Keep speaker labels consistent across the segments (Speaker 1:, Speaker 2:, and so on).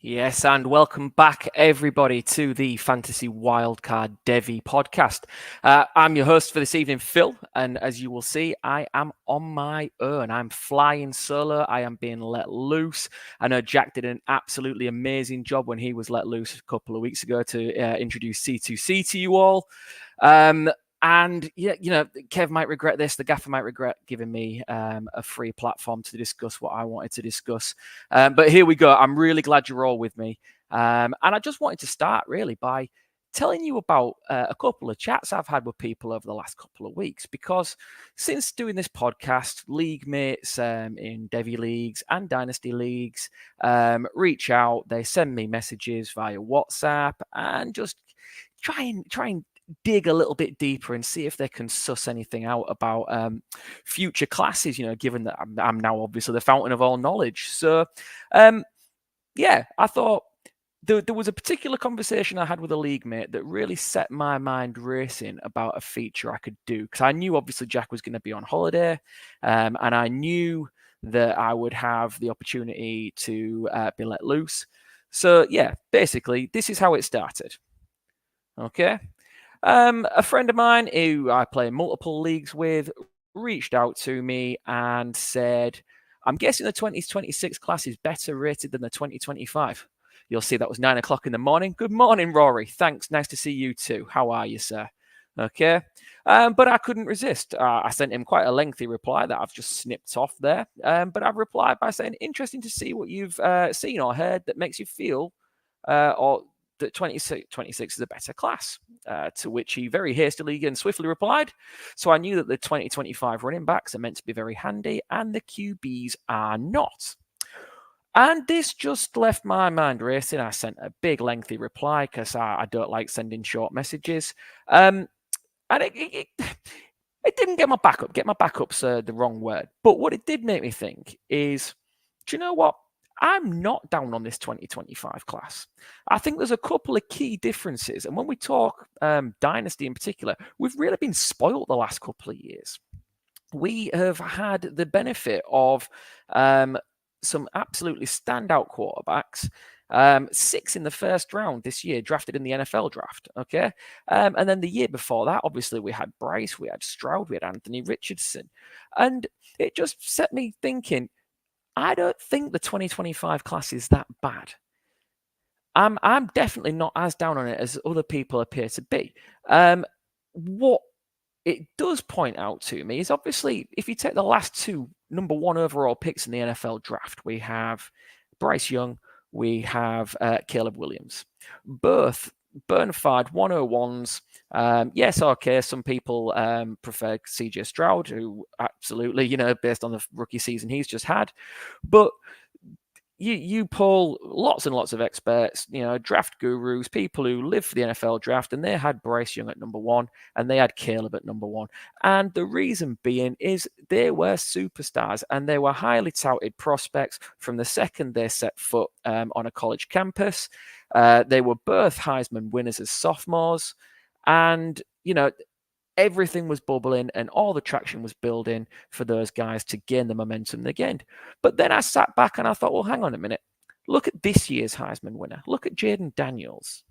Speaker 1: Yes, and welcome back, everybody, to the Fantasy Wildcard Devy podcast. I'm your host for this evening, Phil, and as you will see, I am on my own. I'm flying solo. I am being let loose. I know Jack did an absolutely amazing job when he was let loose a couple of weeks ago to introduce C2C to you all. And yeah, Kev might regret this. The gaffer might regret giving me a free platform to discuss what I wanted to discuss. But here we go. I'm really glad you're all with me. And I just wanted to start really by telling you about a couple of chats I've had with people over the last couple of weeks. Because since doing this podcast, league mates in Devy leagues and Dynasty leagues reach out. They send me messages via WhatsApp and just try and dig a little bit deeper and see if they can suss anything out about future classes, given that I'm now obviously the fountain of all knowledge. So, I thought there was a particular conversation I had with a league mate that really set my mind racing about a feature I could do. Because I knew, obviously, Jack was going to be on holiday, and I knew that I would have the opportunity to be let loose. So, basically, this is how it started. Okay. A friend of mine who I play multiple leagues with reached out to me and said, I'm guessing the 2026 class is better rated than the 2025. You'll see that was 9 o'clock in the morning. Good morning, Rory. Thanks. Nice to see you too. How are you, sir? Okay. But I couldn't resist. I sent him quite a lengthy reply that I've just snipped off there. But I've replied by saying, interesting to see what you've seen or heard that makes you feel or that 26 is a better class, to which he very hastily and swiftly replied, so I knew that the 2025 running backs are meant to be very handy and the QBs are not. And this just left my mind racing. I sent a big lengthy reply because I don't like sending short messages. And it didn't get my back up. Get my back up's the wrong word. But what it did make me think is, do you know what? I'm not down on this 2025 class. I think there's a couple of key differences. And when we talk Dynasty in particular, we've really been spoiled the last couple of years. We have had the benefit of some absolutely standout quarterbacks. 6 in the first round this year, drafted in the NFL draft. Okay. And then the year before that, obviously, we had Bryce, we had Stroud, we had Anthony Richardson. And it just set me thinking, I don't think the 2025 class is that bad. I'm definitely not as down on it as other people appear to be. What it does point out to me is, obviously, if you take the last 2 number 1 overall picks in the NFL draft, we have Bryce Young, we have Caleb Williams. Both bona fide 101s. Yes, okay, some people prefer CJ Stroud, who absolutely, based on the rookie season he's just had. But you pull lots and lots of experts, draft gurus, people who live for the NFL draft, and they had Bryce Young at number 1, and they had Caleb at number 1. And the reason being is they were superstars, and they were highly touted prospects from the second they set foot on a college campus. They were both Heisman winners as sophomores, and, everything was bubbling and all the traction was building for those guys to gain the momentum they gained. But then I sat back and I thought, well, hang on a minute. Look at this year's Heisman winner. Look at Jaden Daniels.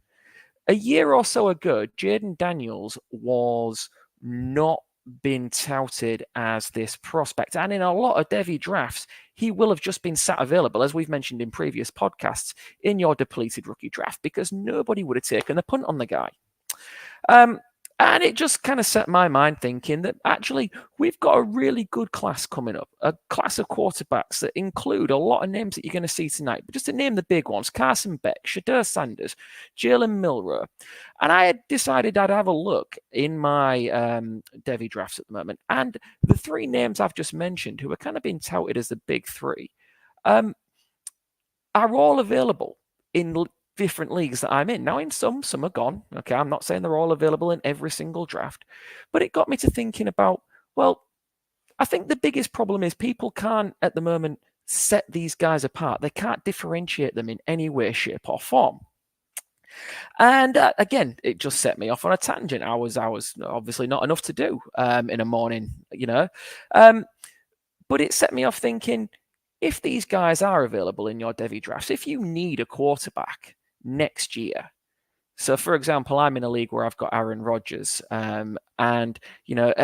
Speaker 1: A year or so ago, Jaden Daniels was not been touted as this prospect. And in a lot of Devy drafts, he will have just been sat available, as we've mentioned in previous podcasts, in your depleted rookie draft, because nobody would have taken a punt on the guy. And it just kind of set my mind thinking that actually we've got a really good class coming up, a class of quarterbacks that include a lot of names that you're going to see tonight. But just to name the big ones, Carson Beck, Shadur Sanders, Jalen Milroe. And I had decided I'd have a look in my Devy drafts at the moment. And the 3 names I've just mentioned, who are kind of being touted as the big 3, are all available in different leagues that I'm in. Now, in some are gone. Okay, I'm not saying they're all available in every single draft, but it got me to thinking about, well, I think the biggest problem is people can't at the moment set these guys apart. They can't differentiate them in any way, shape, or form. And again, it just set me off on a tangent. I was obviously not enough to do in a morning, but it set me off thinking, if these guys are available in your Devy drafts, if you need a quarterback next year, so, for example, I'm in a league where I've got Aaron Rodgers, and at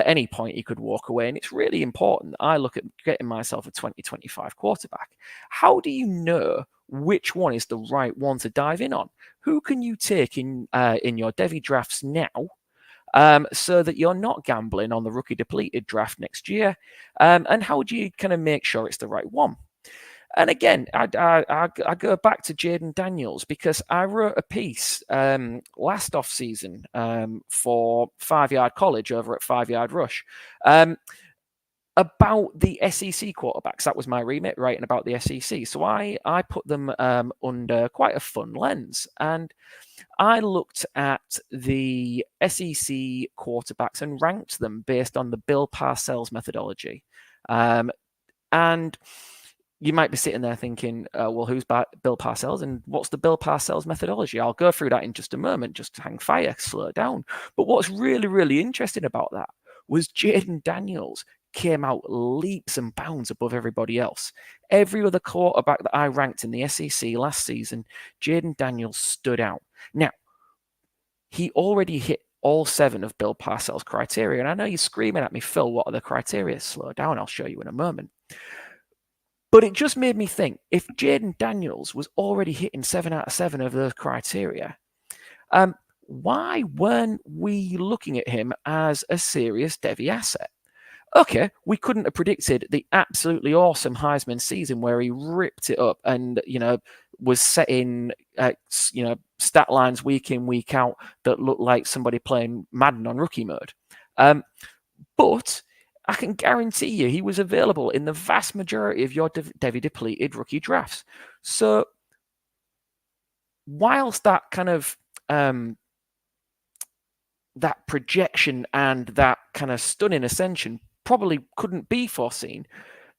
Speaker 1: any point he could walk away, and it's really important that I look at getting myself a 2025 quarterback. How do you know which one is the right one to dive in on? Who can you take in your Devy drafts now, so that you're not gambling on the rookie depleted draft next year? And how do you kind of make sure it's the right one? And again, I go back to Jaden Daniels because I wrote a piece last off season for 5 Yard College over at 5 Yard Rush about the SEC quarterbacks. That was my remit, writing about the SEC. So I put them under quite a fun lens, and I looked at the SEC quarterbacks and ranked them based on the Bill Parcells methodology, and you might be sitting there thinking, well, who's Bill Parcells and what's the Bill Parcells methodology? I'll go through that in just a moment, just to hang fire, slow down. But what's really, really interesting about that was Jaden Daniels came out leaps and bounds above everybody else. Every other quarterback that I ranked in the SEC last season, Jaden Daniels stood out. Now, he already hit all 7 of Bill Parcells' criteria. And I know you're screaming at me, Phil, what are the criteria? Slow down, I'll show you in a moment. But it just made me think, if Jaden Daniels was already hitting 7 out of 7 of those criteria, why weren't we looking at him as a serious Devy asset? Okay, we couldn't have predicted the absolutely awesome Heisman season where he ripped it up and, was setting, stat lines week in, week out that looked like somebody playing Madden on rookie mode. But I can guarantee you he was available in the vast majority of your Devy depleted rookie drafts. So whilst that kind of that projection and that kind of stunning ascension probably couldn't be foreseen,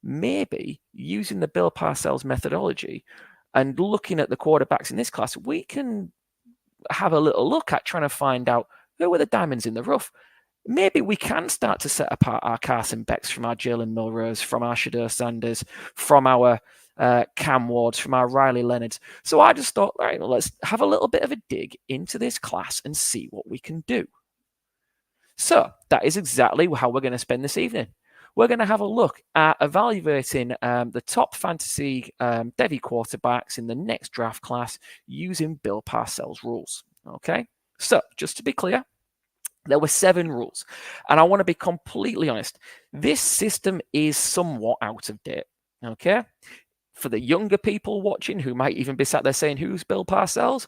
Speaker 1: maybe using the Bill Parcells methodology and looking at the quarterbacks in this class, we can have a little look at trying to find out who are the diamonds in the rough. Maybe we can start to set apart our Carson Becks from our Jalen Milrose, from our Shedeur Sanders, from our Cam Wards, from our Riley Leonards. So I just thought, all right, well, let's have a little bit of a dig into this class and see what we can do. So that is exactly how we're going to spend this evening. We're going to have a look at evaluating the top fantasy Devy quarterbacks in the next draft class using Bill Parcells' rules. Okay, so just to be clear, there were 7 rules. And I want to be completely honest. This system is somewhat out of date. Okay? For the younger people watching who might even be sat there saying, who's Bill Parcells?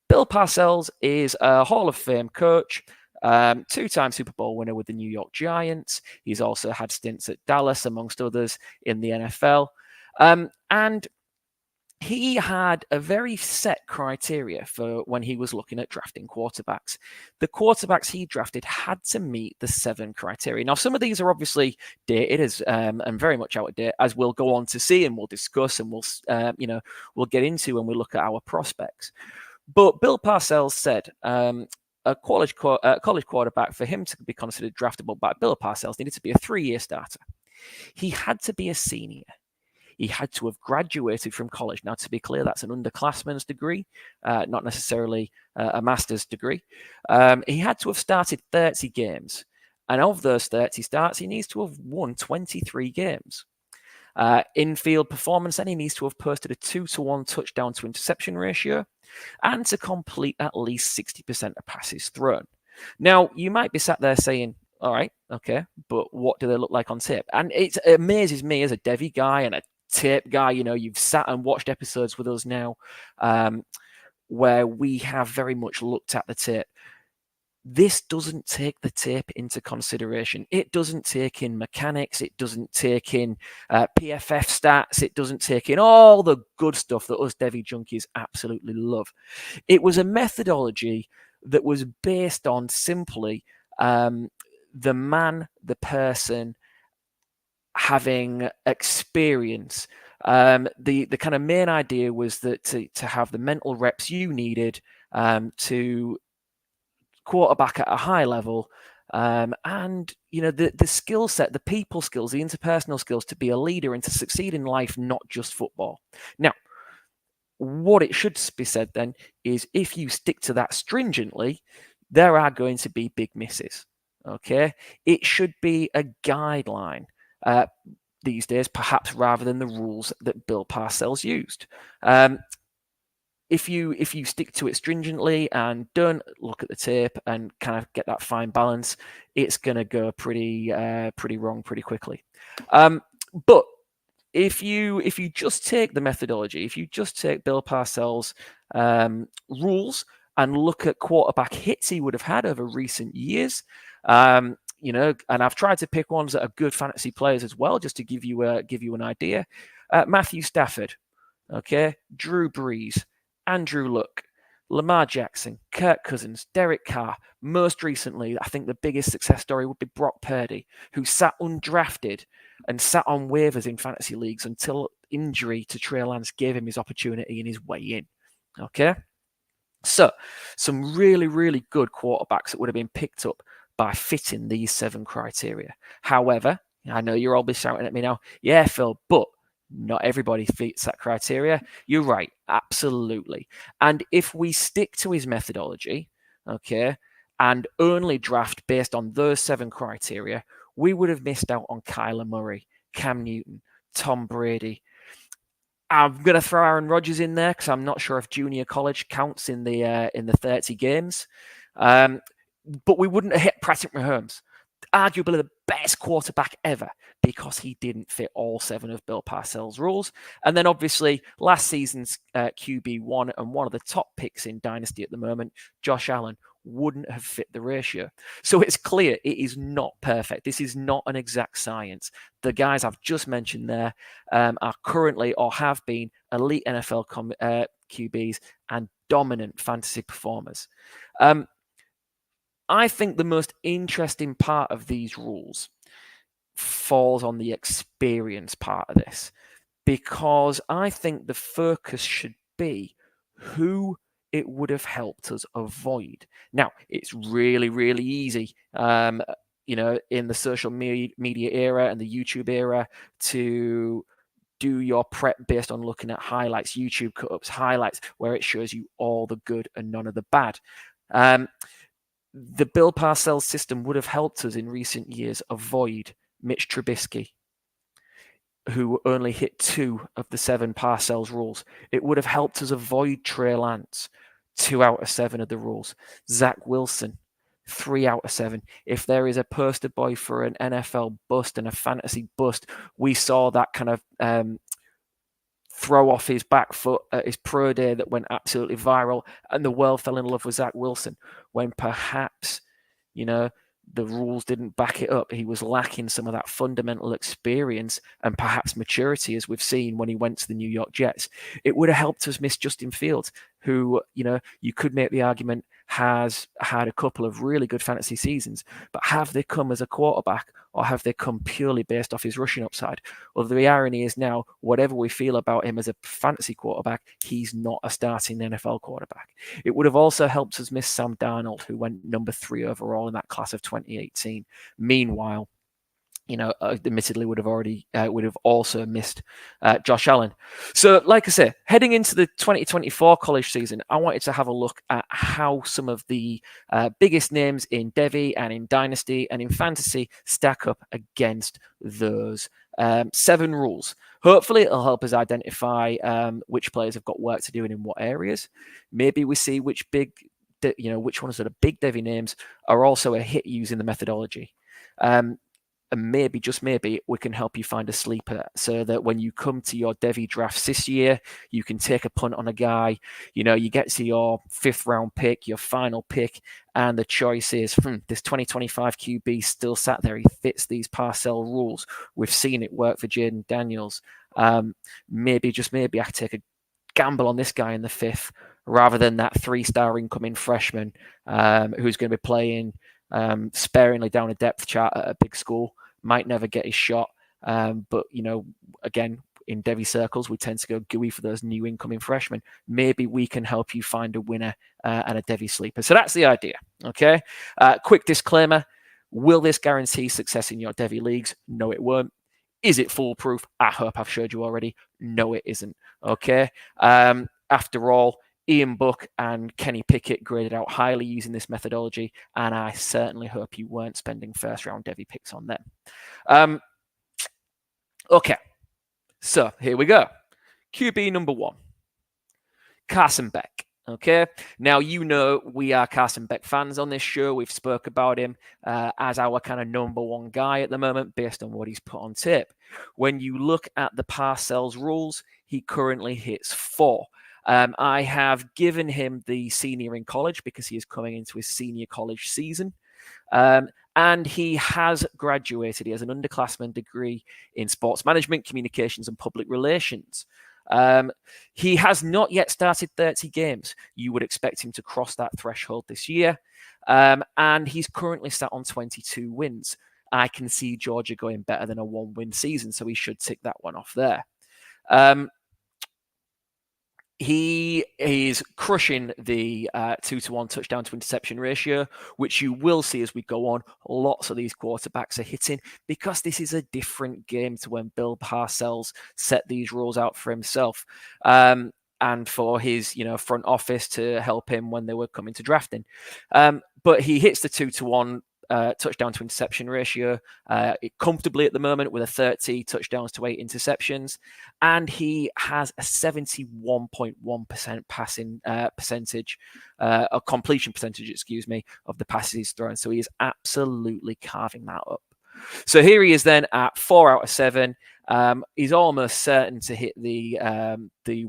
Speaker 1: Bill Parcells is a Hall of Fame coach, 2-time Super Bowl winner with the New York Giants. He's also had stints at Dallas, amongst others, in the NFL. And he had a very set criteria for when he was looking at drafting quarterbacks. The quarterbacks he drafted had to meet the 7 criteria. Now, some of these are obviously dated and very much out of date, as we'll go on to see and we'll discuss and we'll get into when we look at our prospects. But Bill Parcells said a college quarterback, for him to be considered draftable by Bill Parcells, needed to be a 3-year starter. He had to be a senior. He had to have graduated from college. Now, to be clear, that's an underclassman's degree, not necessarily a master's degree. He had to have started 30 games. And of those 30 starts, he needs to have won 23 games. In-field performance, then he needs to have posted a 2-to-1 touchdown to interception ratio and to complete at least 60% of passes thrown. Now, you might be sat there saying, all right, okay, but what do they look like on tape? And it amazes me as a Devy guy and a tape guy, you've sat and watched episodes with us now where we have very much looked at the tape. This doesn't take the tape into consideration. It doesn't take in mechanics. It doesn't take in PFF stats. It doesn't take in all the good stuff that us Devy junkies absolutely love. It was a methodology that was based on simply the man, the person, having experience. The kind of main idea was that to have the mental reps you needed to quarterback at a high level And the skill set, the people skills, the interpersonal skills to be a leader and to succeed in life, not just football. Now, what it should be said then is if you stick to that stringently, there are going to be big misses. Okay, it should be a guideline these days, perhaps rather than the rules that Bill Parcells used. If you stick to it stringently and don't look at the tape and kind of get that fine balance, it's going to go pretty wrong pretty quickly. But if you just take the methodology, if you just take Bill Parcells' rules and look at quarterback hits he would have had over recent years, and I've tried to pick ones that are good fantasy players as well, just to give you an idea. Matthew Stafford, okay, Drew Brees, Andrew Luck, Lamar Jackson, Kirk Cousins, Derek Carr. Most recently, I think the biggest success story would be Brock Purdy, who sat undrafted and sat on waivers in fantasy leagues until injury to Trey Lance gave him his opportunity and his way in. Okay? So, some really, really good quarterbacks that would have been picked up by fitting these 7 criteria. However, I know you're all be shouting at me now, yeah, Phil, but not everybody fits that criteria. You're right, absolutely. And if we stick to his methodology, okay, and only draft based on those 7 criteria, we would have missed out on Kyler Murray, Cam Newton, Tom Brady. I'm going to throw Aaron Rodgers in there because I'm not sure if junior college counts in the 30 games. But we wouldn't have hit Patrick Mahomes, arguably the best quarterback ever, because he didn't fit all 7 of Bill Parcells' rules. And then obviously last season's QB1 and one of the top picks in Dynasty at the moment, Josh Allen, wouldn't have fit the ratio. So it's clear it is not perfect. This is not an exact science. The guys I've just mentioned there are currently or have been elite NFL QBs and dominant fantasy performers. I think the most interesting part of these rules falls on the experience part of this, because I think the focus should be who it would have helped us avoid. Now, it's really, really easy, in the social media era and the YouTube era to do your prep based on looking at highlights, YouTube cut-ups, highlights, where it shows you all the good and none of the bad. The Bill Parcells system would have helped us in recent years avoid Mitch Trubisky, who only hit 2 of the 7 Parcells rules. It would have helped us avoid Trey Lance, 2 out of 7 of the rules. Zach Wilson, 3 out of 7. If there is a poster boy for an NFL bust and a fantasy bust, we saw that kind of throw off his back foot at his pro day that went absolutely viral, and the world fell in love with Zach Wilson, when perhaps, the rules didn't back it up. He was lacking some of that fundamental experience and perhaps maturity, as we've seen when he went to the New York Jets. It would have helped us miss Justin Fields, who, you could make the argument has had a couple of really good fantasy seasons, but have they come as a quarterback, or have they come purely based off his rushing upside? Well, the irony is now, whatever we feel about him as a fantasy quarterback, he's not a starting NFL quarterback. It would have also helped us miss Sam Darnold, who went number 3 overall in that class of 2018. Meanwhile, admittedly would have also missed Josh Allen. So, like I say, heading into the 2024 college season, I wanted to have a look at how some of the biggest names in Devy and in Dynasty and in Fantasy stack up against those 7 rules. Hopefully, it'll help us identify which players have got work to do and in what areas. Maybe we see which ones that are big Devy names are also a hit using the methodology. And maybe, just maybe, we can help you find a sleeper, so that when you come to your Devy drafts this year, you can take a punt on a guy. You get to your 5th round pick, your final pick, and the choice is, this 2025 QB still sat there. He fits these Parcells rules. We've seen it work for Jaden Daniels. Maybe, just maybe, I take a gamble on this guy in the 5th, rather than that 3-star incoming freshman who's going to be playing sparingly down a depth chart at a big school. Might never get his shot. But, again, in Devy circles, we tend to go gooey for those new incoming freshmen. Maybe we can help you find a winner and a Devy sleeper. So that's the idea, okay? Quick disclaimer. Will this guarantee success in your Devy leagues? No, it won't. Is it foolproof? I hope I've showed you already. No, it isn't. Okay. After all, Ian Buck and Kenny Pickett graded out highly using this methodology, and I certainly hope you weren't spending first-round Devy picks on them. Okay, so here we go. QB number 1, Carson Beck. Okay, now you know we are Carson Beck fans on this show. We've spoke about him as our kind of number 1 guy at the moment based on what he's put on tape. When you look at the Parcells rules, he currently hits 4. I have given him the senior in college because he is coming into his senior college season. And he has graduated. He has an underclassman degree in sports management, communications, and public relations. He has not yet started 30 games. You would expect him to cross that threshold this year. And he's currently sat on 22 wins. I can see Georgia going better than a 1-win season, so he should tick that one off there. He is crushing the 2-to-1 touchdown to interception ratio, which you will see as we go on. Lots of these quarterbacks are hitting because this is a different game to when Bill Parcells set these rules out for himself and for his front office to help him when they were coming to drafting. But he hits the 2-to-1 touchdown to interception ratio comfortably at the moment with a 30 touchdowns to 8 interceptions, and he has a 71.1% passing percentage, a completion percentage, of the passes he's thrown. So he is absolutely carving that up. So here he is then at 4 out of 7. He's almost certain to hit the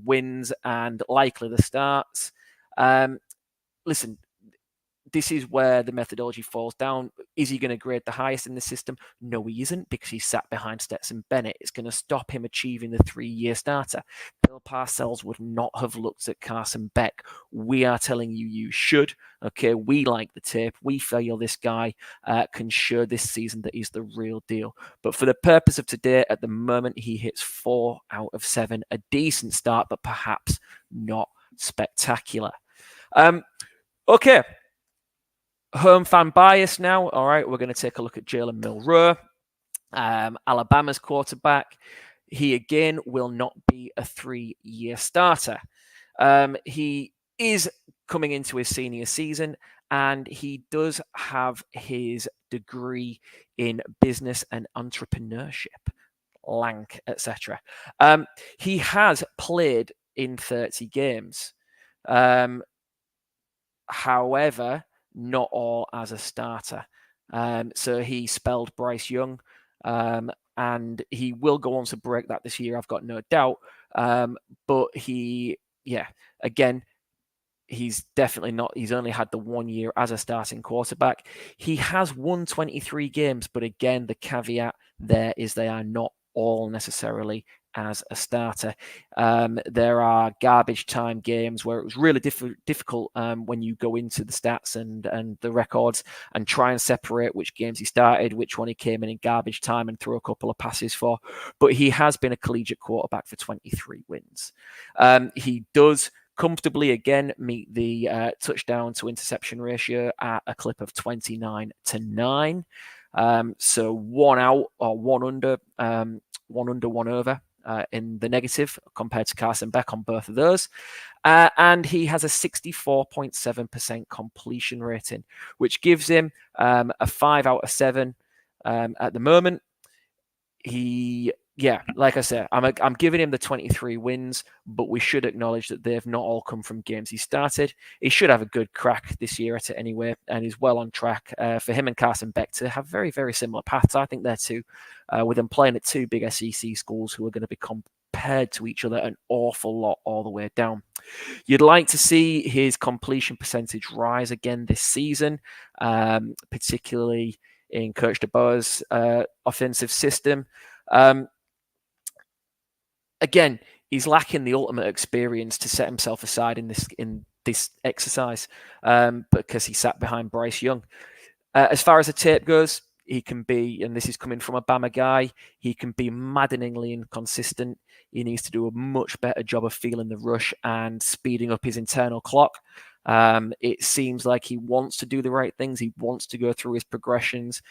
Speaker 1: wins and likely the starts. Listen, this is where the methodology falls down. Is he going to grade the highest in the system? No, he isn't, because he sat behind Stetson Bennett. It's going to stop him achieving the 3-year starter. Bill Parcells would not have looked at Carson Beck. We are telling you, you should. Okay, we like the tape. We feel this guy can show this season that he's the real deal. But for the purpose of today, at the moment, he hits 4 out of 7. A decent start, but perhaps not spectacular. Okay. Home fan bias now. All right, we're going to take a look at Jalen Milroe, Alabama's quarterback. He, again, will not be a 3-year starter. He is coming into his senior season, and he does have his degree in business and entrepreneurship, Lank, etc. He has played in 30 games. However, not all as a starter. So he spelled Bryce Young, and he will go on to break that this year, I've got no doubt. But again, he's definitely not. He's only had the 1 year as a starting quarterback. He has won 23 games, but again, the caveat there is they are not all necessarily as a starter. There are garbage time games where it was really difficult when you go into the stats and the records and try and separate which games he started, which one he came in garbage time and threw a couple of passes for. But he has been a collegiate quarterback for 23 wins. He does comfortably, again, meet the touchdown to interception ratio at a clip of 29-9. So 1 out or 1 under, 1 under, 1 over. In the negative compared to Carson Beck on both of those. And he has a 64.7% completion rating, which gives him a 5 out of 7 at the moment. Like I said, I'm giving him the 23 wins, but we should acknowledge that they've not all come from games he started. He should have a good crack this year at it anyway, and he's well on track for him and Carson Beck to have very, very similar paths. I think they're two, with them playing at 2 big SEC schools who are going to be compared to each other an awful lot all the way down. You'd like to see his completion percentage rise again this season, particularly in Coach DeBoer's offensive system. Again, he's lacking the ultimate experience to set himself aside in this exercise because he sat behind Bryce Young. As far as the tape goes, he can be, and this is coming from a Bama guy, he can be maddeningly inconsistent. He needs to do a much better job of feeling the rush and speeding up his internal clock. It seems like he wants to do the right things. He wants to go through his progressions.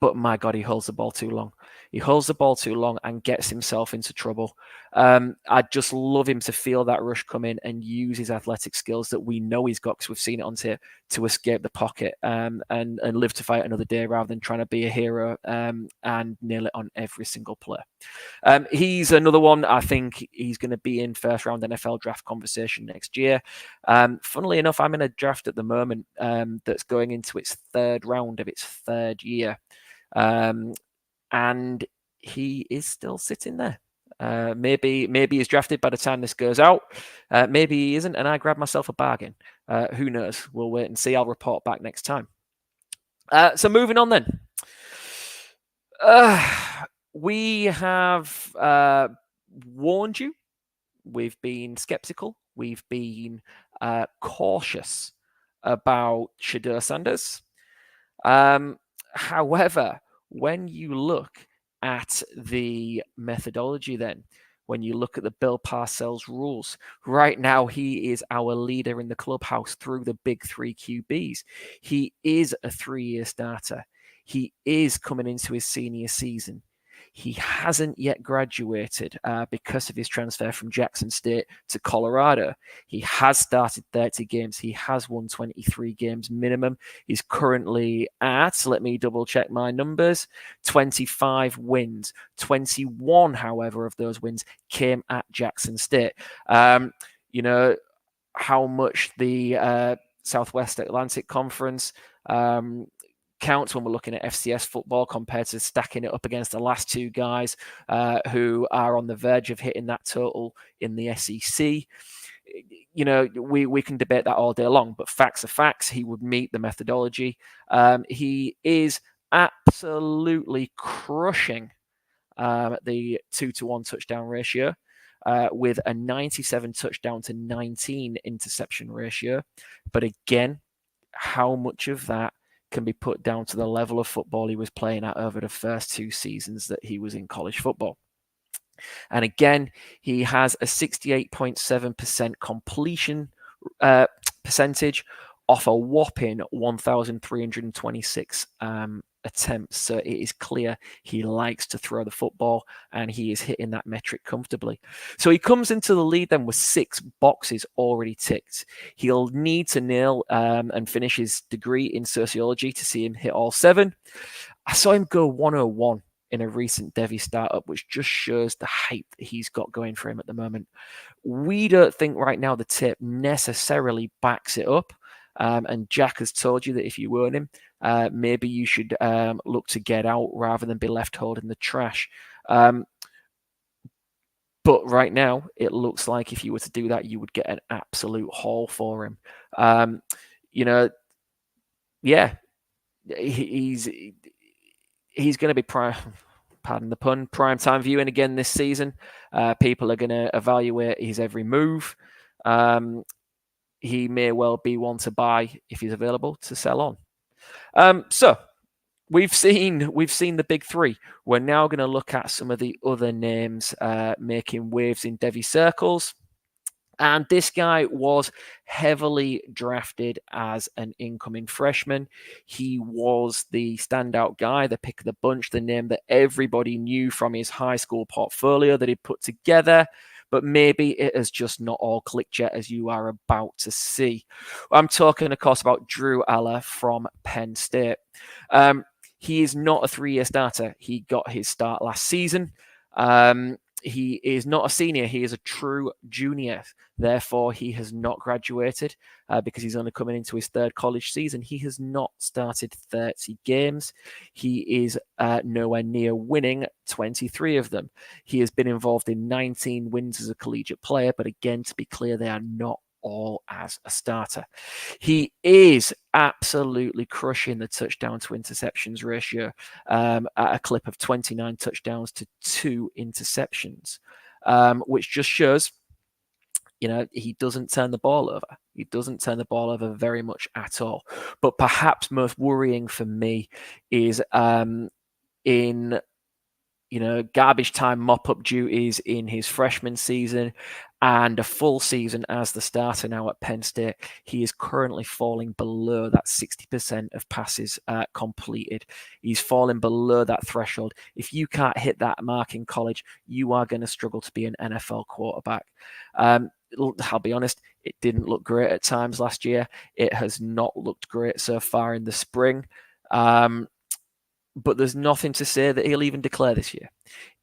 Speaker 1: But my God, he holds the ball too long. He holds the ball too long and gets himself into trouble. I'd just love him to feel that rush come in and use his athletic skills that we know he's got, because we've seen it on tape, to escape the pocket and live to fight another day, rather than trying to be a hero and nail it on every single play. He's another one. I think he's going to be in first round NFL draft conversation next year. Funnily enough, I'm in a draft at the moment that's going into its third round of its third year. And he is still sitting there. Maybe he's drafted by the time this goes out. Maybe he isn't, and I grab myself a bargain. Who knows? We'll wait and see. I'll report back next time. So moving on then. We have warned you. We've been skeptical. We've been cautious about Shedeur Sanders. However, when you look at the methodology, then when you look at the Bill Parcells rules, right now he is our leader in the clubhouse through the big three QBs. He is a 3-year starter. He is coming into his senior season. He hasn't yet graduated because of his transfer from Jackson State to Colorado. He has started 30 games. He has won 23 games minimum. He's currently at, let me double check my numbers, 25 wins. 21, however, of those wins came at Jackson State. You know, how much the Southwest Atlantic Conference counts when we're looking at FCS football compared to stacking it up against the last two guys who are on the verge of hitting that total in the SEC. You know, we can debate that all day long, but facts are facts. He would meet the methodology. He is absolutely crushing the 2-to-1 touchdown ratio with a 97 touchdown to 19 interception ratio. But again, how much of that can be put down to the level of football he was playing at over the first 2 seasons that he was in college football? And again, he has a 68.7% completion percentage off a whopping 1,326 attempts. So it is clear he likes to throw the football, and he is hitting that metric comfortably. So he comes into the lead then with 6 boxes already ticked. He'll need to nail and finish his degree in sociology to see him hit all 7. I saw him go 101 in a recent Devy startup, which just shows the hype that he's got going for him at the moment. We don't think right now the tape necessarily backs it up. And Jack has told you that if you own him, maybe you should look to get out rather than be left holding the trash. But right now, it looks like if you were to do that, you would get an absolute haul for him. You know, yeah, he's going to be pardon the pun, prime time viewing again this season. People are going to evaluate his every move. He may well be one to buy if he's available to sell on. So we've seen the big 3. We're now going to look at some of the other names making waves in Devy circles. And this guy was heavily drafted as an incoming freshman. He was the standout guy, the pick of the bunch, the name that everybody knew from his high school portfolio that he'd put together. But maybe it has just not all clicked yet, as you are about to see. I'm talking, of course, about Drew Aller from Penn State. He is not a 3-year starter. He got his start last season. He is not a senior. He is a true junior. Therefore, he has not graduated because he's only coming into his 3rd college season. He has not started 30 games. He is nowhere near winning 23 of them. He has been involved in 19 wins as a collegiate player, but again, to be clear, they are not all as a starter. He is absolutely crushing the touchdown to interceptions ratio at a clip of 29 touchdowns to 2 interceptions, which just shows, you know, he doesn't turn the ball over. He doesn't turn the ball over very much at all. But perhaps most worrying for me is in garbage time mop-up duties in his freshman season and a full season as the starter now at Penn State. He is currently falling below that 60% of passes completed. He's falling below that threshold. If you can't hit that mark in college, you are going to struggle to be an NFL quarterback. I'll be honest, it didn't look great at times last year. It has not looked great so far in the spring. But there's nothing to say that he'll even declare this year.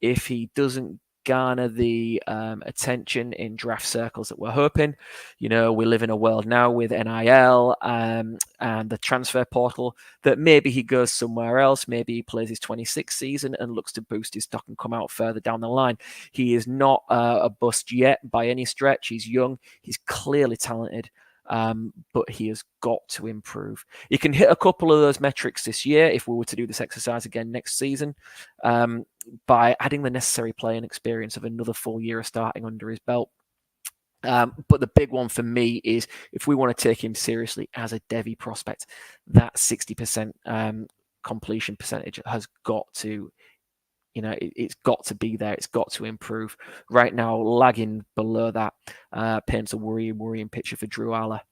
Speaker 1: If he doesn't garner the attention in draft circles that we're hoping, we live in a world now with NIL and the transfer portal that maybe he goes somewhere else. Maybe he plays his 26th season and looks to boost his stock and come out further down the line. He is not a bust yet by any stretch. He's young. He's clearly talented. But he has got to improve. He can hit a couple of those metrics this year if we were to do this exercise again next season by adding the necessary playing experience of another full year of starting under his belt. But the big one for me is if we want to take him seriously as a Devy prospect, that 60% completion percentage has got to it's got to be there. It's got to improve. Right now, lagging below that paints a worrying picture for Drew Aller.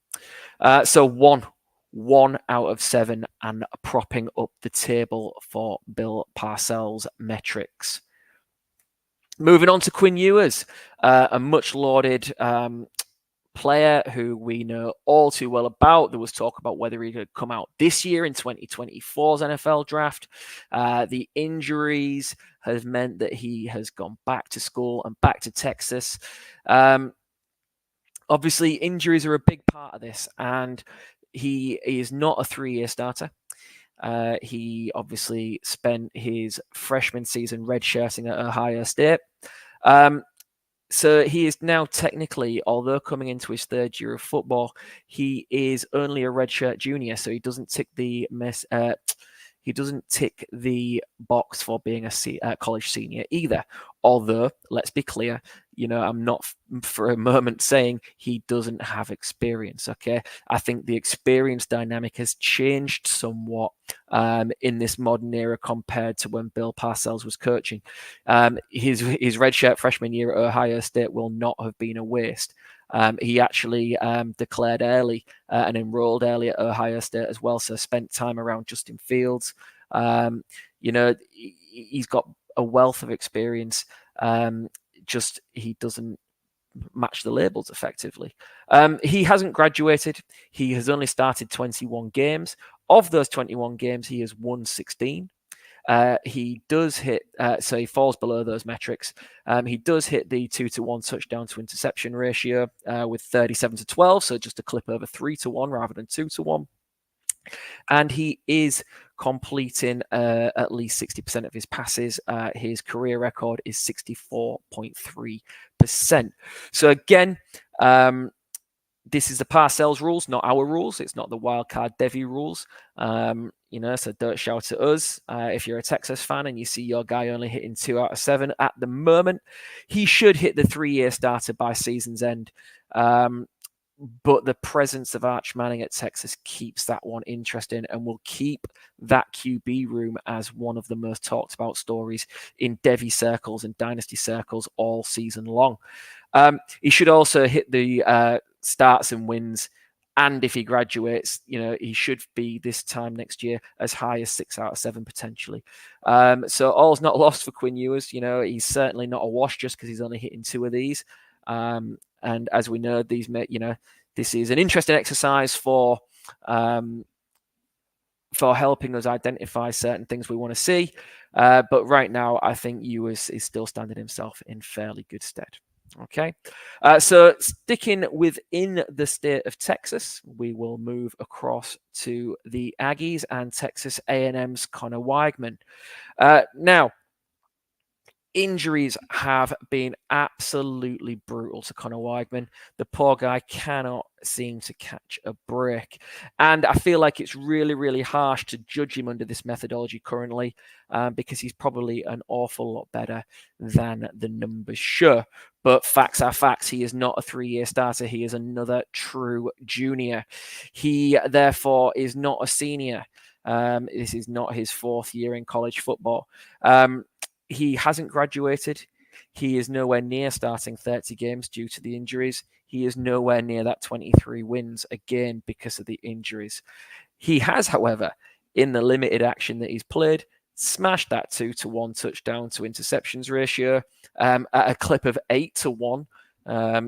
Speaker 1: So one out of 7 and propping up the table for Bill Parcells metrics. Moving on to Quinn Ewers, a much lauded player who we know all too well about. There was talk about whether he could come out this year in 2024's NFL draft. The injuries have meant that he has gone back to school and back to Texas. Obviously, injuries are a big part of this, and he is not a 3-year starter. He obviously spent his freshman season redshirting at Ohio State. So he is now technically, although coming into his 3rd year of football, he is only a redshirt junior, so he doesn't tick the box for being a college senior either. Although, let's be clear, I'm not for a moment saying he doesn't have experience, okay? I think the experience dynamic has changed somewhat in this modern era compared to when Bill Parcells was coaching. His redshirt freshman year at Ohio State will not have been a waste. He actually declared early and enrolled early at Ohio State as well, so spent time around Justin Fields. He's got a wealth of experience. Just he doesn't match the labels effectively. He hasn't graduated. He has only started 21 games. Of those 21 games, he has won 16. He does hit, so he falls below those metrics. He does hit the 2-to-1 touchdown to interception ratio with 37-12, so just a clip over 3-to-1 rather than 2-to-1. And he is completing at least 60% of his passes. His career record is 64.3%. So again, this is the Parcells rules, not our rules. It's not the Wildcard Devy rules. So don't shout at us. If you're a Texas fan and you see your guy only hitting 2 out of 7 at the moment, he should hit the 3-year starter by season's end. But the presence of Arch Manning at Texas keeps that one interesting and will keep that QB room as one of the most talked about stories in Devy circles and dynasty circles all season long. He should also hit the starts and wins. And if he graduates, he should be this time next year as high as 6 out of 7 potentially. So all's not lost for Quinn Ewers. He's certainly not a wash just because he's only hitting 2 of these. And as we know, this is an interesting exercise for helping us identify certain things we want to see. But right now, I think Ewers is still standing himself in fairly good stead. Okay, so sticking within the state of Texas, we will move across to the Aggies and Texas A&M's Connor Weigman. Now, injuries have been absolutely brutal to Connor Weigman. The poor guy cannot seem to catch a break. And I feel like it's really, really harsh to judge him under this methodology currently because he's probably an awful lot better than the numbers show. But facts are facts. He is not a 3-year starter. He is another true junior. He, therefore, is not a senior. This is not his 4th year in college football. He hasn't graduated. He is nowhere near starting 30 games due to the injuries. He is nowhere near that 23 wins, again, because of the injuries. He has, however, in the limited action that he's played, smashed that 2-to-1 touchdown to interceptions ratio at a clip of 8-to-1.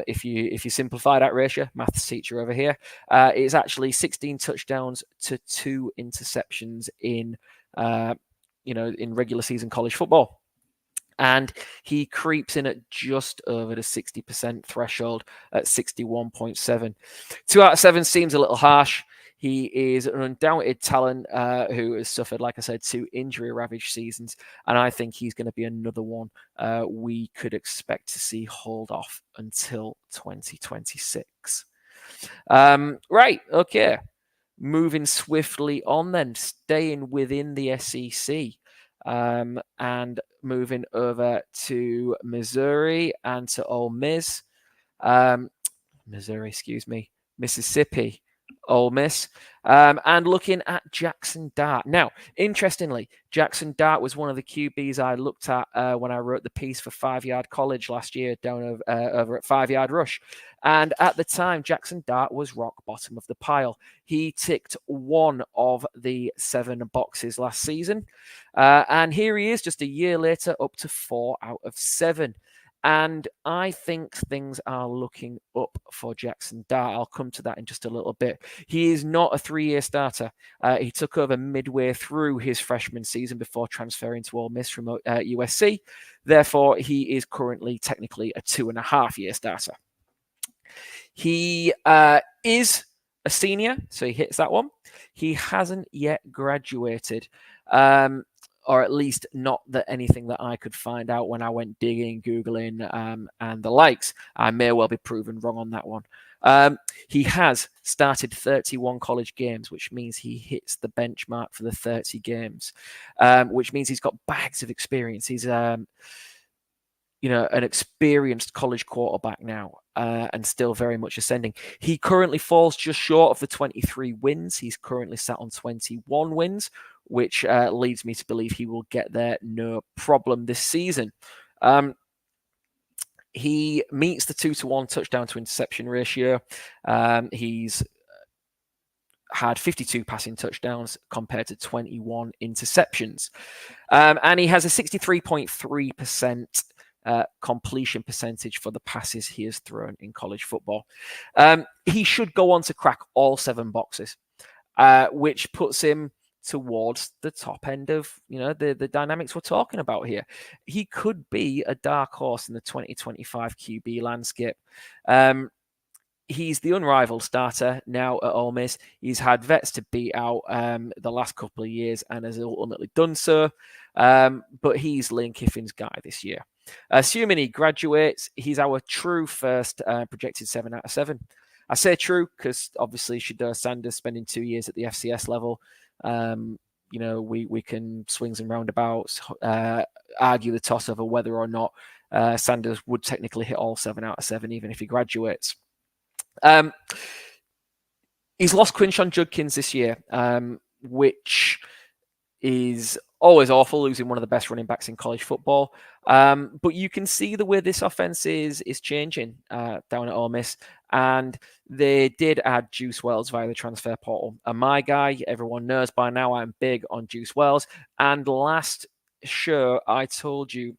Speaker 1: If you simplify that ratio, maths teacher over here, it's actually 16 touchdowns to 2 interceptions in regular season college football. And he creeps in at just over the 60% threshold at 61.7. 2 out of 7 seems a little harsh. He is an undoubted talent who has suffered, like I said, 2 injury-ravaged seasons. And I think he's going to be another one we could expect to see hold off until 2026. Right, okay. Moving swiftly on then, staying within the SEC. And moving over to Missouri and to Ole Miss. Mississippi, Ole Miss. And looking at Jackson Dart. Now, interestingly, Jackson Dart was one of the QBs I looked at when I wrote the piece for 5 Yard College last year down over at 5 Yard Rush. And at the time, Jackson Dart was rock bottom of the pile. He ticked 1 of the 7 boxes last season. And here he is just a year later, up to 4 out of 7. And I think things are looking up for Jackson Dart. I'll come to that in just a little bit. He is not a 3-year starter. He took over midway through his freshman season before transferring to Ole Miss from USC. Therefore, he is currently technically a 2.5-year starter. He is a senior, so he hits that one. He hasn't yet graduated. Or at least not that anything that I could find out when I went digging, Googling, and the likes. I may well be proven wrong on that one. He has started 31 college games, which means he hits the benchmark for the 30 games, which means he's got bags of experience. He's an experienced college quarterback now, and still very much ascending. He currently falls just short of the 23 wins. He's currently sat on 21 wins, which leads me to believe he will get there no problem this season. He meets the 2-to-1 touchdown to interception ratio. He's had 52 passing touchdowns compared to 21 interceptions. And he has a 63.3% completion percentage for the passes he has thrown in college football. He should go on to crack all 7 boxes, which puts him towards the top end of the dynamics we're talking about here. He could be a dark horse in the 2025 QB landscape. He's the unrivaled starter now at Ole Miss. He's had vets to beat out the last couple of years and has ultimately done so. But he's Lane Kiffin's guy this year. Assuming he graduates, he's our true first projected 7 out of 7. I say true because obviously Shedeur Sanders spending 2 years at the FCS level. We can swings and roundabouts argue the toss over whether or not Sanders would technically hit all 7 out of 7 even if he graduates. He's lost Quinshon Judkins this year, which is always awful, losing one of the best running backs in college football. But you can see the way this offense is changing down at Ole Miss. And they did add Juice Wells via the transfer portal. And my guy, everyone knows by now, I'm big on Juice Wells. And last show, I told you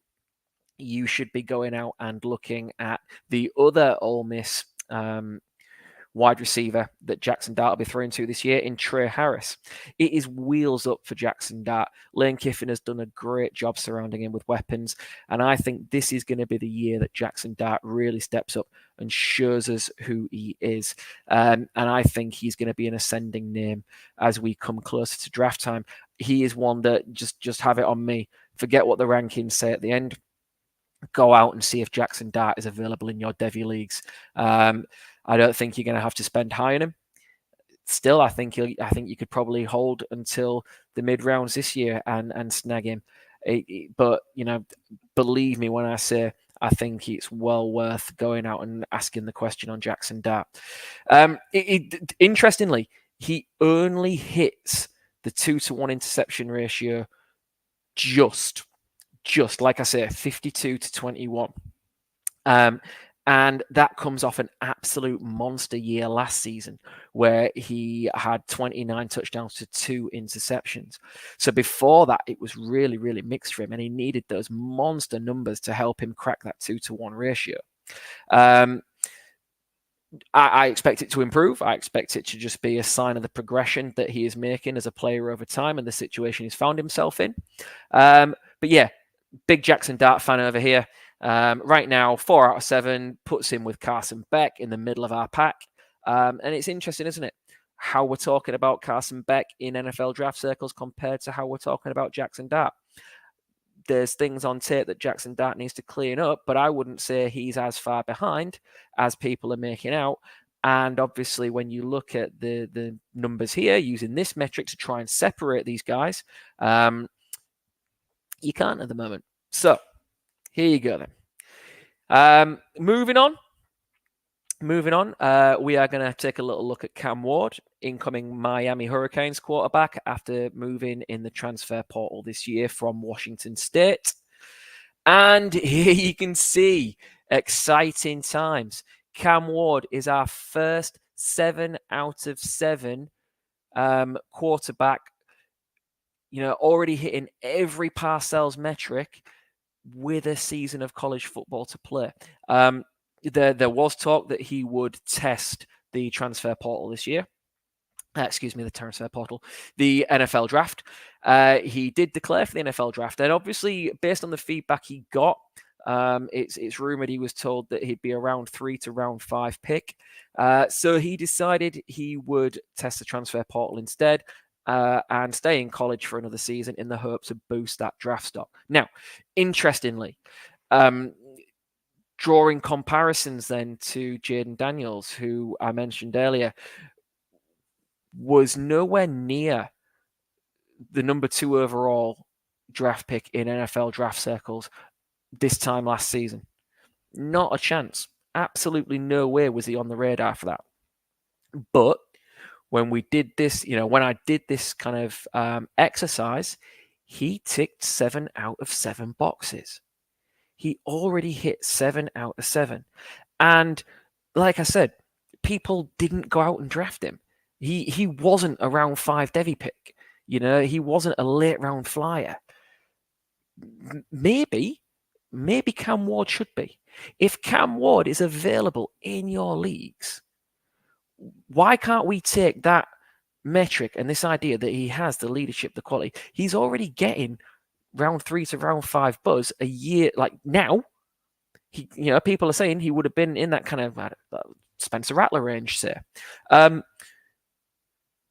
Speaker 1: should be going out and looking at the other Ole Miss wide receiver that Jackson Dart will be throwing to this year in Trey Harris. It is wheels up for Jackson Dart. Lane Kiffin has done a great job surrounding him with weapons, and I think this is going to be the year that Jackson Dart really steps up and shows us who he is. And I think he's going to be an ascending name as we come closer to draft time. He is one that just have it on me. Forget what the rankings say at the end. Go out and see if Jackson Dart is available in your Devy leagues. I don't think you're going to have to spend high on him. Still, I think you could probably hold until the mid rounds this year and snag him. But believe me when I say I think it's well worth going out and asking the question on Jackson Dart. Interestingly, he only hits the 2-to-1 interception ratio just just like I say, 52 to 21. And that comes off an absolute monster year last season where he had 29 touchdowns to 2 interceptions. So before that, it was really, really mixed for him, and he needed those monster numbers to help him crack that 2-to-1 ratio. I expect it to improve. I expect it to just be a sign of the progression that he is making as a player over time and the situation he's found himself in. But yeah, big Jackson Dart fan over here. Right now, 4 out of 7 puts him with Carson Beck in the middle of our pack. And it's interesting, isn't it? How we're talking about Carson Beck in NFL draft circles compared to how we're talking about Jackson Dart. There's things on tape that Jackson Dart needs to clean up, but I wouldn't say he's as far behind as people are making out. And obviously, when you look at the numbers here, using this metric to try and separate these guys, you can't at the moment. So here you go then. Moving on, we are going to take a little look at Cam Ward, incoming Miami Hurricanes quarterback after moving in the transfer portal this year from Washington State. And here you can see exciting times. Cam Ward is our first 7 out of 7 quarterback, already hitting every Parcells metric with a season of college football to play. There was talk that he would test the transfer portal this year. The transfer portal, the NFL draft. He did declare for the NFL draft, and obviously, based on the feedback he got, it's rumored he was told that he'd be a round 3 to round 5 pick. So he decided he would test the transfer portal instead. And stay in college for another season in the hopes of boost that draft stock. Now, interestingly, drawing comparisons then to Jaden Daniels, who I mentioned earlier, was nowhere near the number 2 overall draft pick in NFL draft circles this time last season. Not a chance. Absolutely no way was he on the radar for that. But when we did this, when I did this kind of exercise, he ticked 7 out of 7 boxes. He already hit 7 out of 7. And like I said, people didn't go out and draft him. He wasn't a round 5 Devy pick. He wasn't a late round flyer. Maybe Cam Ward should be. If Cam Ward is available in your leagues, why can't we take that metric and this idea that he has the leadership, the quality? He's already getting round 3 to round 5 buzz a year. Like now, people are saying he would have been in that kind of Spencer Rattler range, say.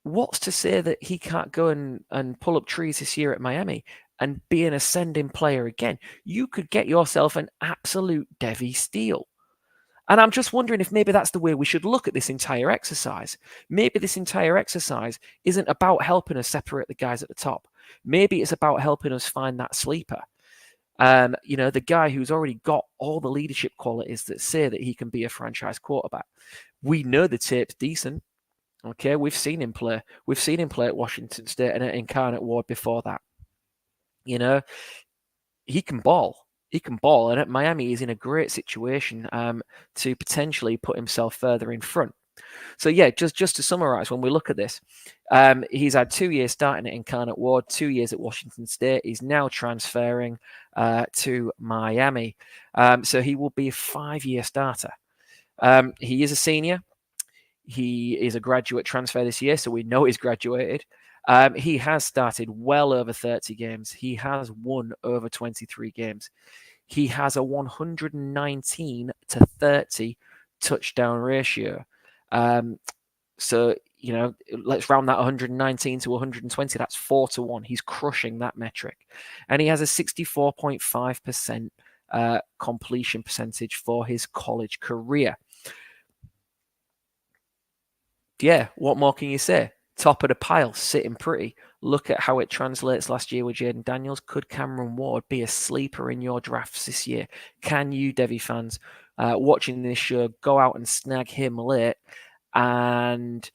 Speaker 1: What's to say that he can't go and pull up trees this year at Miami and be an ascending player again? You could get yourself an absolute Devy steal. And I'm just wondering if maybe that's the way we should look at this entire exercise. Maybe this entire exercise isn't about helping us separate the guys at the top. Maybe it's about helping us find that sleeper. The guy who's already got all the leadership qualities that say that he can be a franchise quarterback. We know the tape's decent. Okay, we've seen him play. We've seen him play at Washington State and at Incarnate Ward before that. He can ball. He can ball, and at Miami, he's in a great situation to potentially put himself further in front. So yeah, just to summarize, when we look at this, he's had 2 years starting at Incarnate Ward, 2 years at Washington State. He's now transferring to Miami. So he will be a 5-year starter. He is a senior. He is a graduate transfer this year, so we know he's graduated. He has started well over 30 games. He has won over 23 games. He has a 119 to 30 touchdown ratio. So, let's round that 119 to 120. That's 4-1. He's crushing that metric. And he has a 64.5% completion percentage for his college career. Yeah, what more can you say? Top of the pile, sitting pretty. Look at how it translates last year with Jaden Daniels. Could Cameron Ward be a sleeper in your drafts this year? Can you, Devy fans, watching this show, go out and snag him late? And,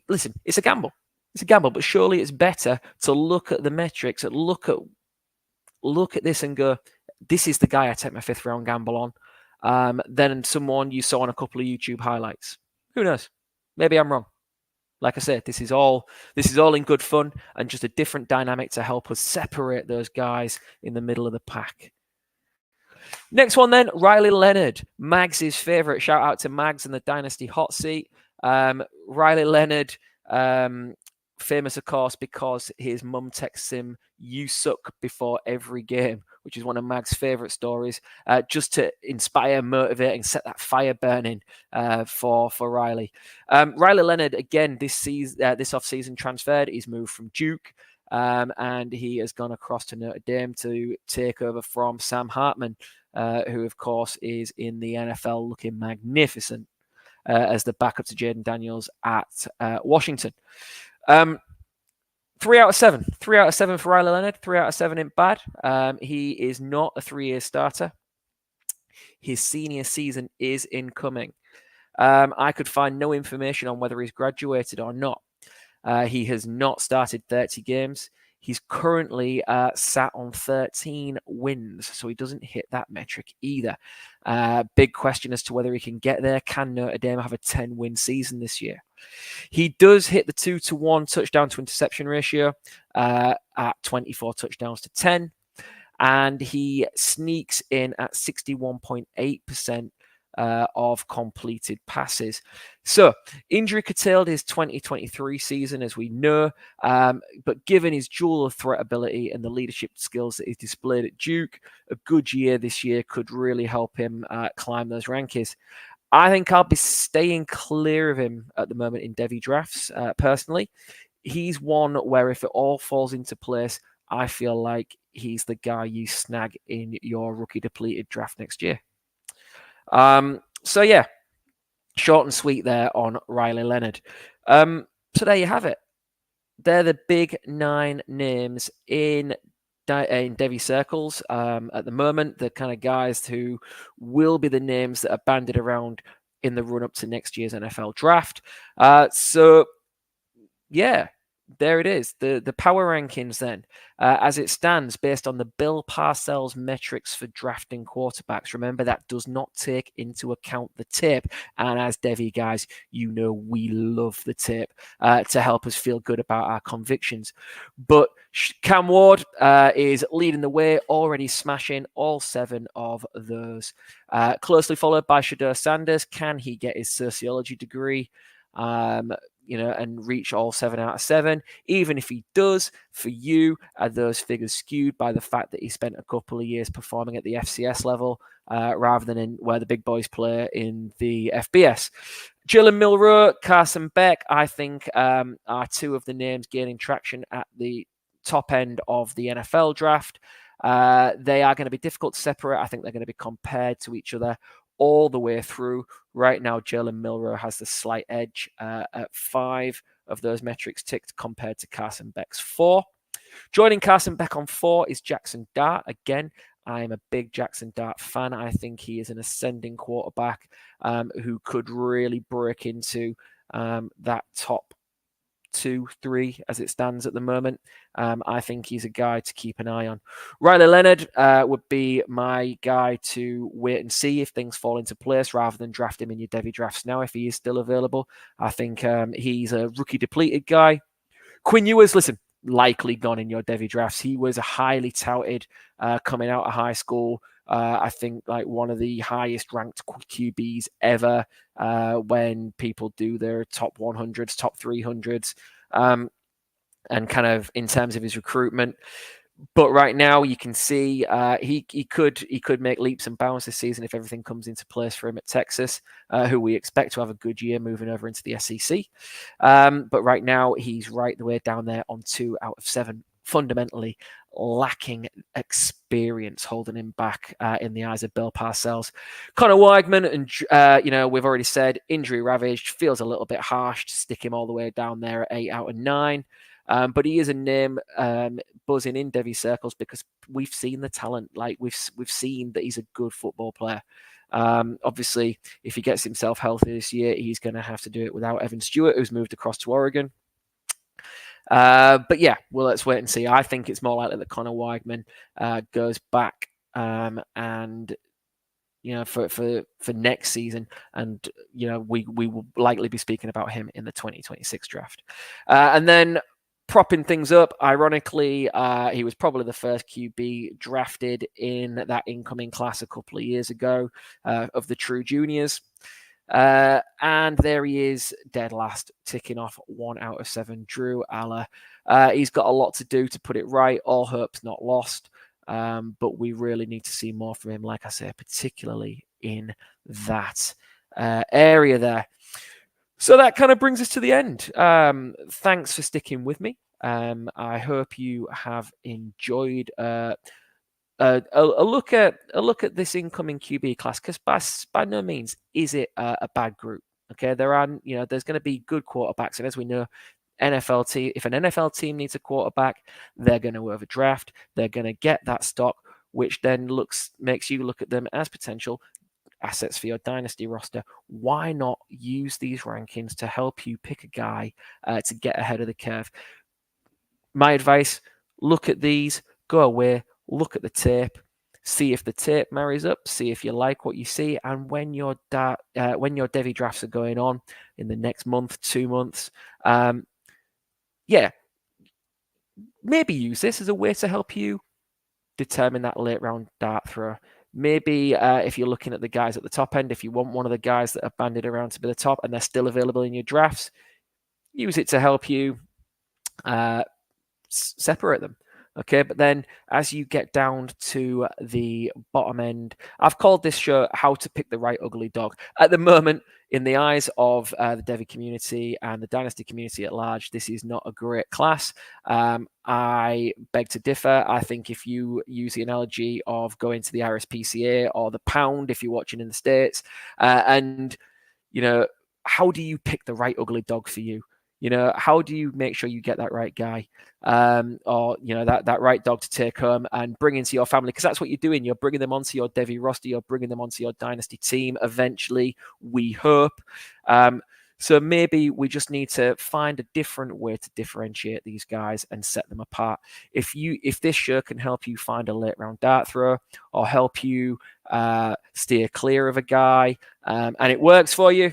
Speaker 1: listen, it's a gamble. It's a gamble, but surely it's better to look at the metrics, and look at look at this and go, this is the guy I take my 5th round gamble on, than someone you saw on a couple of YouTube highlights. Who knows? Maybe I'm wrong. Like I said, this is all in good fun and just a different dynamic to help us separate those guys in the middle of the pack. Next one then, Riley Leonard, Mags' favourite. Shout out to Mags and the Dynasty Hot Seat. Riley Leonard, famous, of course, because his mum texts him, "You suck," before every game, which is one of Mag's favourite stories, just to inspire, motivate, and set that fire burning for Riley. Riley Leonard, again, this off-season transferred. He's moved from Duke, and he has gone across to Notre Dame to take over from Sam Hartman, who, of course, is in the NFL looking magnificent as the backup to Jaden Daniels at Washington. 3 out of 7. 3 out of 7 for Riley Leonard. 3 out of 7 in bad. He is not a 3-year starter. His senior season is incoming. I could find no information on whether he's graduated or not. He has not started 30 games. He's currently sat on 13 wins, so he doesn't hit that metric either. Big question as to whether he can get there. Can Notre Dame have a 10-win season this year? He does hit the 2-to-1 touchdown to interception ratio at 24 touchdowns to 10, and he sneaks in at 61.8% of completed passes. So, injury curtailed his 2023 season, as we know, but given his dual threat ability and the leadership skills that he's displayed at Duke, a good year this year could really help him climb those rankings. I think I'll be staying clear of him at the moment in Devy drafts, personally. He's one where if it all falls into place, I feel like he's the guy you snag in your rookie depleted draft next year. So yeah, short and sweet there on Riley Leonard. So there you have it. They're the big 9 names in Devy circles at the moment, the kind of guys who will be the names that are banded around in the run-up to next year's NFL draft. So yeah, there it is. The power rankings then, as it stands based on the Bill Parcells metrics for drafting quarterbacks. Remember, that does not take into account the tape. And as Devy guys, you know we love the tape to help us feel good about our convictions. But Cam Ward is leading the way, already smashing all 7 of those. Closely followed by Shedeur Sanders. Can he get his sociology degree? And reach all 7 out of 7. Even if he does, for you, are those figures skewed by the fact that he spent a couple of years performing at the FCS level rather than in where the big boys play in the FBS? Jalen Milroe, Carson Beck, I think are 2 of the names gaining traction at the top end of the NFL draft. They are going to be difficult to separate. I think they're going to be compared to each other all the way through. Right now, Jalen Milroe has the slight edge at 5 of those metrics ticked compared to Carson Beck's 4. Joining Carson Beck on 4 is Jackson Dart. Again, I am a big Jackson Dart fan. I think he is an ascending quarterback who could really break into that top 2-3 as it stands at the moment. I think he's a guy to keep an eye on. Riley Leonard would be my guy to wait and see if things fall into place rather than draft him in your Devy drafts now if he is still available. I think he's a rookie depleted guy. Quinn Ewers, listen, likely gone in your Devy drafts. He was a highly touted coming out of high school. I think like one of the highest ranked QBs ever when people do their top 100s, top 300s, and kind of in terms of his recruitment. But right now you can see he could make leaps and bounds this season if everything comes into place for him at Texas, who we expect to have a good year moving over into the SEC. But right now he's right the way down there on 2 out of 7, fundamentally lacking experience holding him back in the eyes of Bill Parcells. Connor Weigman, and we've already said injury ravaged, feels a little bit harsh to stick him all the way down there at 8 out of 9. But he is a name buzzing in Devy circles because we've seen the talent. Like we've seen that he's a good football player. Obviously, if he gets himself healthy this year, he's going to have to do it without Evan Stewart, who's moved across to Oregon. But yeah, well, let's wait and see. I think it's more likely that Connor Weigman goes back and for next season, and we will likely be speaking about him in the 2026 draft. And then propping things up, ironically, he was probably the first QB drafted in that incoming class a couple of years ago of the true juniors. And there he is, dead last, ticking off 1 out of 7. Drew Aller. He's got a lot to do to put it right. All hope's not lost. But we really need to see more from him, like I say, particularly in that area there. So that kind of brings us to the end. Thanks for sticking with me. I hope you have enjoyed a look at this incoming QB class, because by no means is it a bad group. Okay, there's going to be good quarterbacks, and as we know, if an NFL team needs a quarterback, they're going to overdraft. They're going to get that stock, which then makes you look at them as potential assets for your dynasty roster. Why not use these rankings to help you pick a guy to get ahead of the curve? My advice: look at these, go away, look at the tape, see if the tape marries up, see if you like what you see, and when your Devy drafts are going on in the next month, 2 months, maybe use this as a way to help you determine that late round dart throw. Maybe if you're looking at the guys at the top end, if you want one of the guys that are banded around to be the top and they're still available in your drafts, use it to help you separate them. Okay, but then as you get down to the bottom end, I've called this show How to Pick the Right Ugly Dog. At the moment, in the eyes of the Devy community and the Dynasty community at large, this is not a great class. I beg to differ. I think if you use the analogy of going to the RSPCA or the pound, if you're watching in the States, and, how do you pick the right ugly dog for you? How do you make sure you get that right guy, or that right dog to take home and bring into your family? Because that's what you're doing. You're bringing them onto your Devy roster. You're bringing them onto your dynasty team eventually, we hope. So maybe we just need to find a different way to differentiate these guys and set them apart. If this show can help you find a late round dart throw, or help you steer clear of a guy, and it works for you,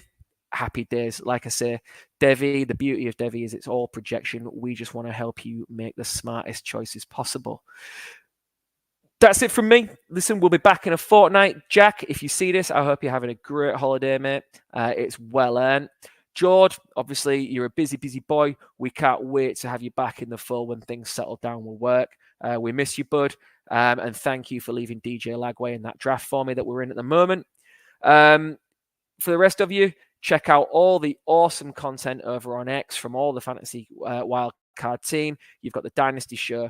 Speaker 1: happy days. Like I say, Devy, the beauty of Devy is it's all projection. We just want to help you make the smartest choices possible. That's it from me. Listen, we'll be back in a fortnight. Jack, if you see this, I hope you're having a great holiday, mate. It's well earned. George, obviously, you're a busy boy. We can't wait to have you back in the full when things settle down with work. We miss you, bud. And thank you for leaving DJ Lagway in that draft for me that we're in at the moment. For the rest of you, check out all the awesome content over on X from all the Fantasy Wildcard team. You've got the Dynasty show.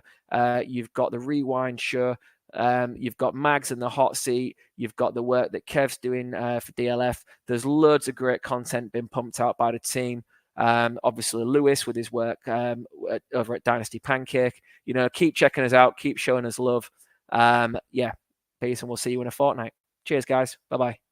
Speaker 1: You've got the Rewind show. You've got Mags in the hot seat. You've got the work that Kev's doing for DLF. There's loads of great content being pumped out by the team. Obviously, Lewis with his work over at Dynasty Pancake. Keep checking us out. Keep showing us love. Peace, and we'll see you in a fortnight. Cheers, guys. Bye-bye.